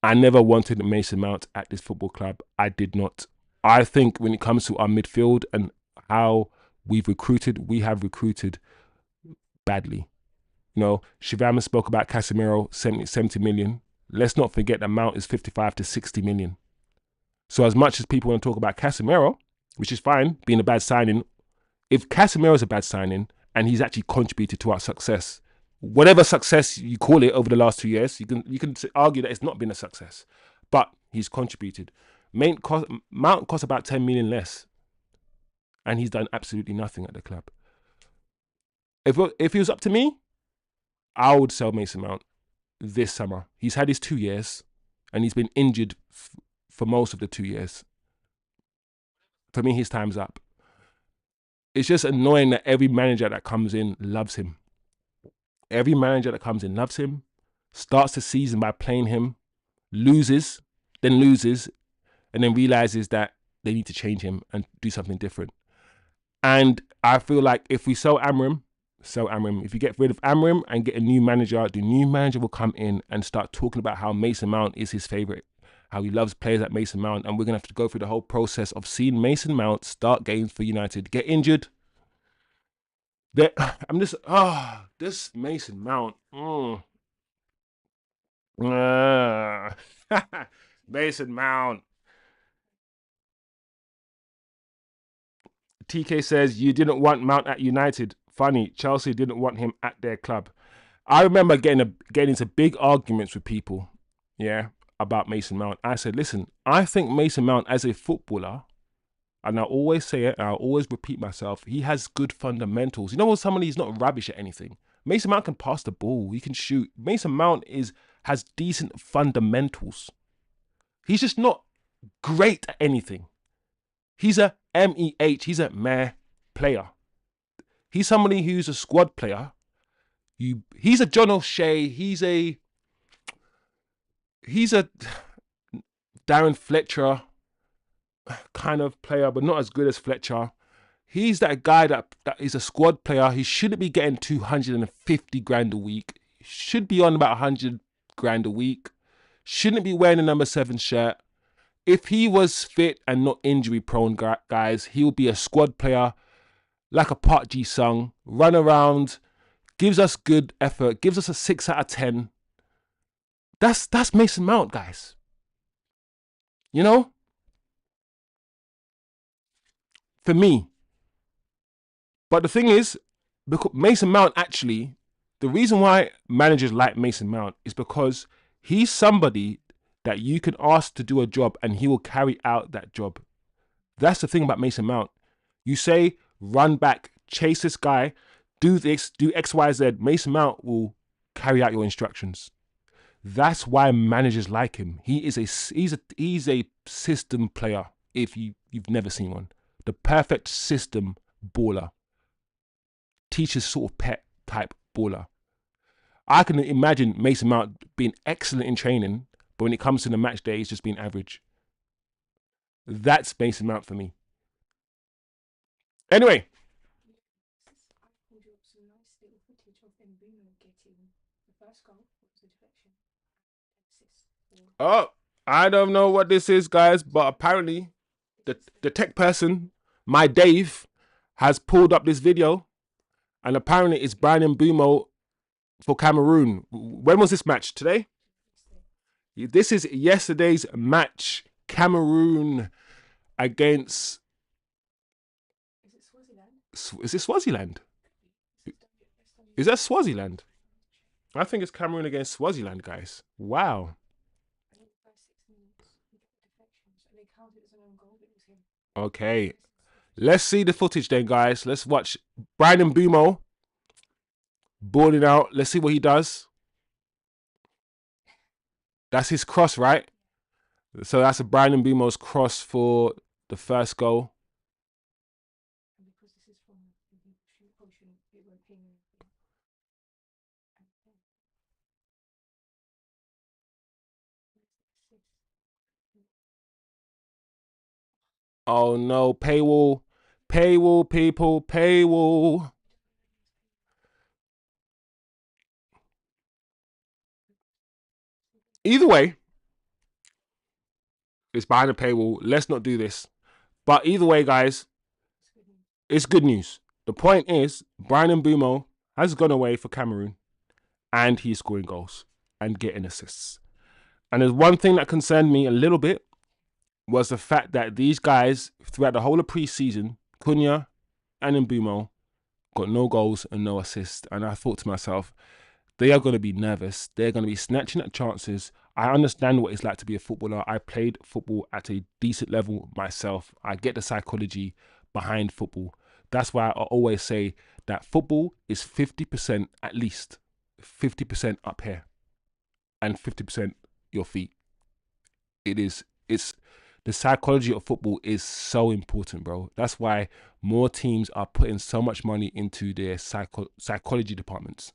I never wanted Mason Mount at this football club. I did not. I think when it comes to our midfield and how we have recruited badly. You know, Shivama spoke about Casemiro 70 million. Let's not forget that Mount is 55 to 60 million. So as much as people want to talk about Casemiro, which is fine, being a bad signing, if Casemiro is a bad signing and he's actually contributed to our success, whatever success you call it over the last 2 years, you can argue that it's not been a success, but he's contributed. Mount cost about 10 million less, and he's done absolutely nothing at the club. If it was up to me, I would sell Mason Mount this summer. He's had his 2 years, and he's been injured for most of the 2 years. For me, his time's up. It's just annoying that every manager that comes in loves him. Every manager that comes in loves him, starts the season by playing him, loses, and then realizes that they need to change him and do something different. And I feel like if we sell Amram. If you get rid of Amram and get a new manager, the new manager will come in and start talking about how Mason Mount is his favourite, how he loves players like Mason Mount, and we're going to have to go through the whole process of seeing Mason Mount start games for United, get injured. This Mason Mount. Mason Mount. TK says, you didn't want Mount at United. Funny, Chelsea didn't want him at their club. I remember getting into big arguments with people, about Mason Mount. I said, listen, I think Mason Mount as a footballer, and I always say it, and I always repeat myself, he has good fundamentals. You know, when somebody is not rubbish at anything. Mason Mount can pass the ball, he can shoot. Mason Mount has decent fundamentals. He's just not great at anything. He's a MEH, he's a meh player. He's somebody who's a squad player. He's a John O'Shea, he's a Darren Fletcher kind of player, but not as good as Fletcher. He's that guy that is a squad player. He shouldn't be getting 250 grand a week. He should be on about 100 grand a week. Shouldn't be wearing a number 7 shirt. If he was fit and not injury prone, guys, he would be a squad player like a Park Ji-sung, run around, gives us good effort, gives us a 6 out of 10. That's Mason Mount, guys. You know? For me. But the thing is, because Mason Mount actually, the reason why managers like Mason Mount is because he's somebody that you can ask to do a job and he will carry out that job. That's the thing about Mason Mount. You say, run back, chase this guy, do this, do X, Y, Z. Mason Mount will carry out your instructions. That's why managers like him. He's a system player. If you've never seen one, the perfect system baller, teacher's sort of pet type baller. I can imagine Mason Mount being excellent in training, but when it comes to the match day, he's just being average. That's Mason Mount for me. Anyway. Oh, I don't know what this is, guys, but apparently the tech person, my Dave, has pulled up this video, and apparently it's Bryan Mbeumo for Cameroon. When was this match? Today? This is yesterday's match. Cameroon against... Is it Swaziland? Is that Swaziland? I think it's Cameroon against Swaziland, guys. Wow. Okay. Let's see the footage then, guys. Let's watch Bryan Mbeumo balling out. Let's see what he does. That's his cross, right? So that's a Bryan Mbeumo's cross for the first goal. Oh no, paywall. Paywall, people, paywall. Either way, it's behind the paywall. Let's not do this. But either way, guys, it's good news. The point is, Bryan Mbeumo has gone away for Cameroon and he's scoring goals and getting assists. And there's one thing that concerned me a little bit was the fact that these guys, throughout the whole of pre-season, Cunha and Mbeumo, got no goals and no assists. And I thought to myself, they are going to be nervous. They're going to be snatching at chances. I understand what it's like to be a footballer. I played football at a decent level myself. I get the psychology behind football. That's why I always say that football is 50% at least, 50% up here and 50% your feet. It's the psychology of football is so important, bro. That's why more teams are putting so much money into their psychology departments.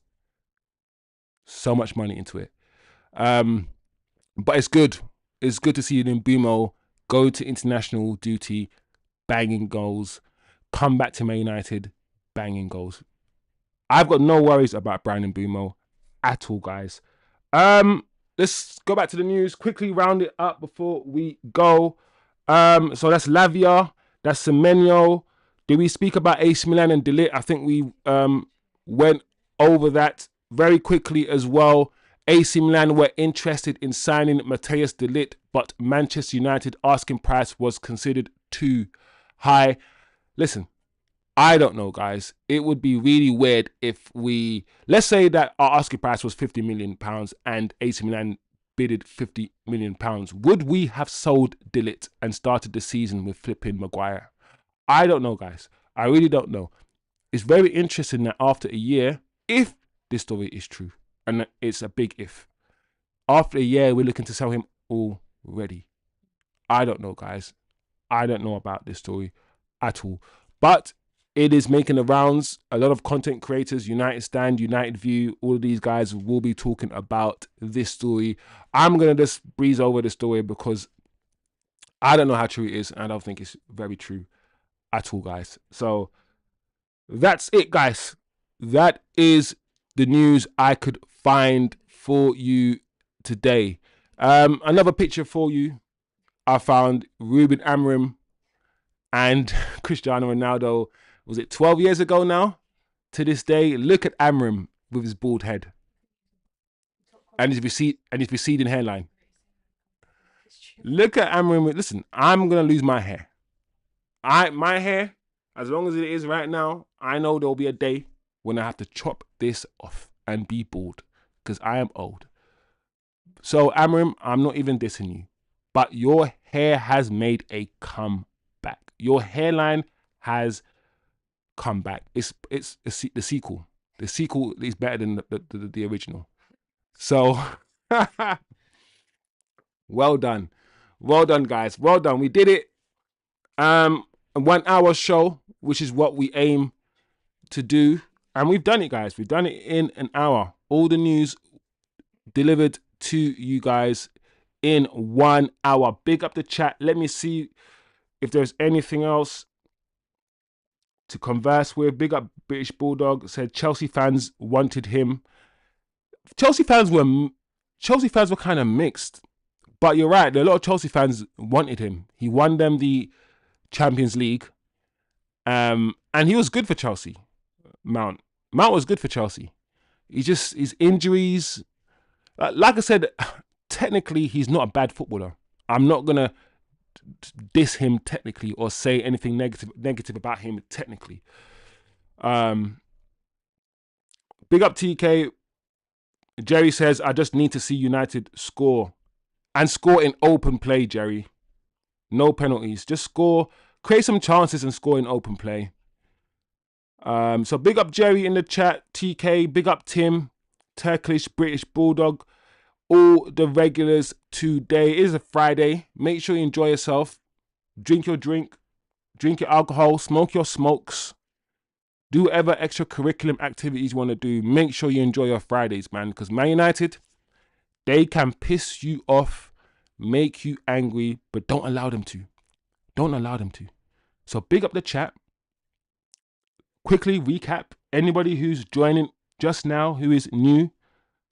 So much money into it. But it's good. It's good to see Mbeumo go to international duty, banging goals, come back to Man United, banging goals. I've got no worries about Bryan Mbeumo at all, guys. Let's go back to the news, quickly round it up before we go. So that's Lavia, that's Semenyo. Did we speak about AC Milan and De Ligt? I think we went over that very quickly as well. AC Milan were interested in signing Matthias De Ligt, but Manchester United asking price was considered too high. Listen, I don't know, guys. It would be really weird if let's say that our asking price was £50 million and AC Milan bidded £50 million. Would we have sold De Ligt and started the season with flipping Maguire? I don't know, guys. I really don't know. It's very interesting that after a year, if this story is true, and it's a big if, after a year, we're looking to sell him already. I don't know, guys. I don't know about this story at all. But it is making the rounds. A lot of content creators, United Stand, United View, all of these guys will be talking about this story. I'm going to just breeze over the story because I don't know how true it is. And I don't think it's very true at all, guys. So that's it, guys. That is the news I could find for you today. Another picture for you. I found Ruben Amorim and Cristiano Ronaldo. Was it 12 years ago now? To this day, look at Amorim with his bald head and his receding hairline. Look at Amorim. Listen, I'm gonna lose my hair. My hair, as long as it is right now, I know there'll be a day when I have to chop this off and be bald because I am old. So Amarim, I'm not even dissing you, but your hair has made a comeback. Your hairline has come back. It's the sequel. The sequel is better than the original. So well done. Well done, guys. Well done. We did it. A 1 hour show, which is what we aim to do. And we've done it, guys. We've done it in an hour. All the news delivered to you guys in 1 hour. Big up the chat. Let me see if there's anything else to converse with. Big up British Bulldog. Said Chelsea fans wanted him. Chelsea fans were kind of mixed. But you're right. A lot of Chelsea fans wanted him. He won them the Champions League. And he was good for Chelsea. Mount was good for Chelsea. His injuries. Like I said, technically he's not a bad footballer. I'm not gonna diss him technically or say anything negative about him technically. Big up TK. Jerry says, I just need to see United score. And score in open play, Jerry. No penalties. Just score. Create some chances and score in open play. So big up Jerry in the chat. TK. Big up Tim. Turkish British Bulldog. All the regulars today. It is a Friday. Make sure you enjoy yourself. Drink your drink. Drink your alcohol. Smoke your smokes. Do whatever extracurricular activities you want to do. Make sure you enjoy your Fridays, man. Because Man United, they can piss you off, make you angry, but don't allow them to. Don't allow them to. So big up the chat. Quickly recap. Anybody who's joining just now, who is new,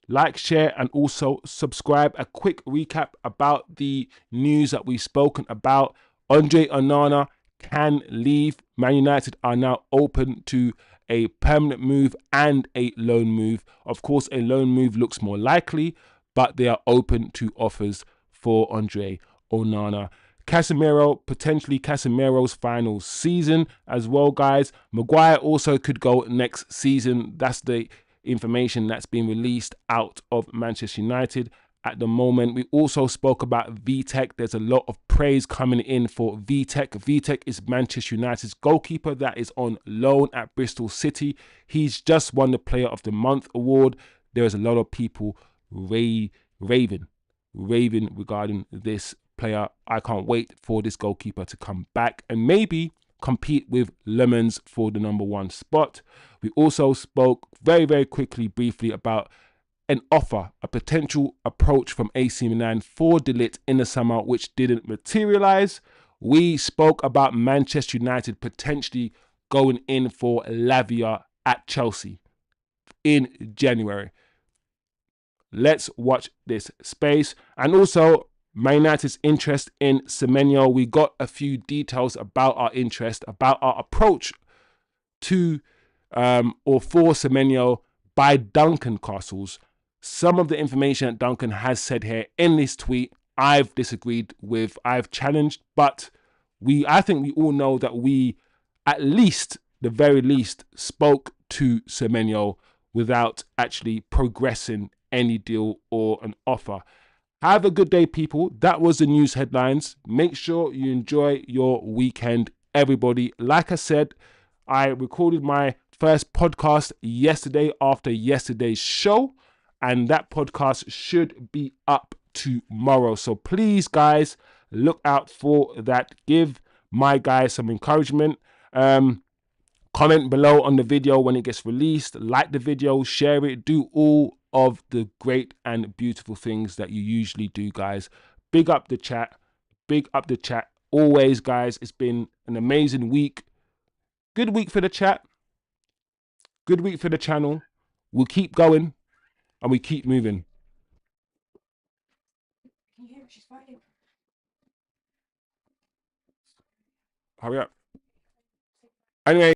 like, share, and also subscribe. A quick recap about the news that we've spoken about. ONANA can leave. Man United are now open to a permanent move and a loan move. Of course, a loan move looks more likely, but they are open to offers for Andre Onana. Casemiro, potentially Casemiro's final season as well, guys. Maguire also could go next season. That's the information that's been released out of Manchester United at the moment. We also spoke about Vitek. There's a lot of praise coming in for Vitek. Vitek is Manchester United's goalkeeper that is on loan at Bristol City. He's just won the Player of the Month award. There is a lot of people raving regarding this player. I can't wait for this goalkeeper to come back and maybe compete with Lemons for the #1 spot. We also spoke very quickly, briefly about an offer, a potential approach from AC Milan for De Ligt in the summer, which didn't materialize. We spoke about Manchester United potentially going in for Lavia at Chelsea in January. Let's watch this space. And also, Man United's interest in Semenyo. We got a few details about our interest, about our approach to or for Semenyo by Duncan Castles. Some of the information that Duncan has said here in this tweet, I've disagreed with, I've challenged, but I think we all know that we, at least, the very least, spoke to Semenyo without actually progressing any deal or an offer. Have a good day, people. That was the news headlines. Make sure you enjoy your weekend, everybody. Like I said, I recorded my first podcast yesterday after yesterday's show, and that podcast should be up tomorrow. So please, guys, look out for that. Give my guys some encouragement. Comment below on the video when it gets released. Like the video, share it, do all of the great and beautiful things that you usually do, guys. Big up the chat. Big up the chat. Always, guys. It's been an amazing week. Good week for the chat. Good week for the channel. We'll keep going and we keep moving. Can you hear her? She's fighting. Hurry up. Anyway.